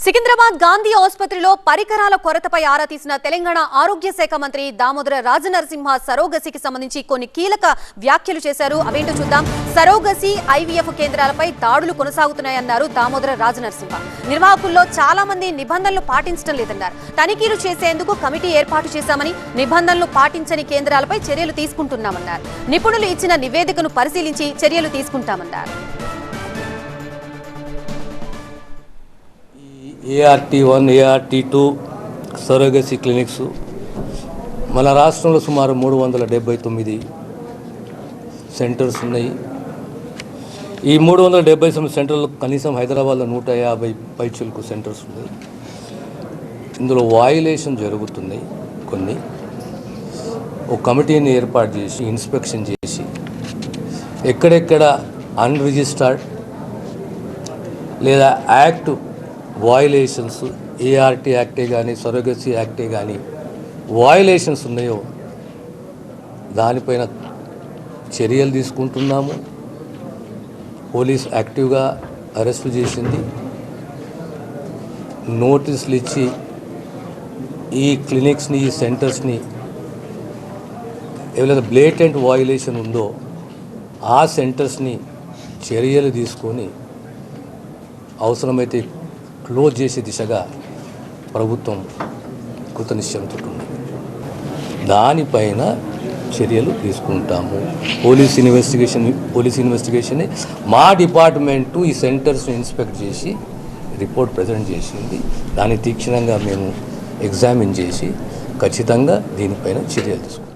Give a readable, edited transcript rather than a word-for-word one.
సికింద్రాబాద్ గాంధీ ఆసుపత్రిలో పరికరాల కొరతపై ఆరా తీసిన తెలంగాణ ఆరోగ్య శాఖ మంత్రి దామోదర రాజనరసింహ సరోగసికి సంబంధించి కొన్ని కీలక వ్యాఖ్యలు చేశారు. అవేంటో చూద్దాం. సరోగసి ఐవీఎఫ్ కేంద్రాలపై దాడులు కొనసాగుతున్నాయన్నారు దామోదర రాజనరసింహ. నిర్వాహకుల్లో చాలా మంది నిబంధనలు పాటించడం లేదన్నారు. తనిఖీలు చేసేందుకు కమిటీ ఏర్పాటు చేశామని, నిబంధనలు పాటించని కేంద్రాలపై చర్యలు తీసుకుంటున్నామన్నారు. నిపుణులు ఇచ్చిన నివేదికను పరిశీలించి చర్యలు తీసుకుంటామన్నారు. ART1, ART2 సరోగసి క్లినిక్స్ మన రాష్ట్రంలో సుమారు 379 సెంటర్స్ ఉన్నాయి. ఈ 379 సెంటర్లు కనీసం హైదరాబాద్లో 150 పైచులకు సెంటర్స్ ఉన్నాయి. ఇందులో వాయులేషన్ జరుగుతున్నాయి. కొన్ని ఒక కమిటీని ఏర్పాటు చేసి ఇన్స్పెక్షన్ చేసి ఎక్కడెక్కడ అన్రిజిస్టర్డ్ లేదా యాక్ట్ వాయులేషన్స్, ART యాక్టే కానీ సరోగసి యాక్టే కానీ వాయులేషన్స్ ఉన్నాయో దానిపైన చర్యలు తీసుకుంటున్నాము. పోలీస్ యాక్టివ్గా అరెస్టు చేసింది. నోటీసులు ఇచ్చి ఈ క్లినిక్స్ని, ఈ సెంటర్స్ని ఏవైనా బ్లేటెంట్ వాయులేషన్ ఉందో ఆ సెంటర్స్ని చర్యలు తీసుకొని అవసరమైతే క్లోజ్ చేసే దిశగా ప్రభుత్వం కృతనిశ్చయంతో ఉంది. దానిపైన చర్యలు తీసుకుంటాము. పోలీస్ ఇన్వెస్టిగేషన్ మా డిపార్ట్మెంటు ఈ సెంటర్స్ని ఇన్స్పెక్ట్ చేసి రిపోర్ట్ ప్రజెంట్ చేసింది. దాన్ని తీక్షణంగా మేము ఎగ్జామిన్ చేసి ఖచ్చితంగా దీనిపైన చర్యలు తీసుకుంటాం.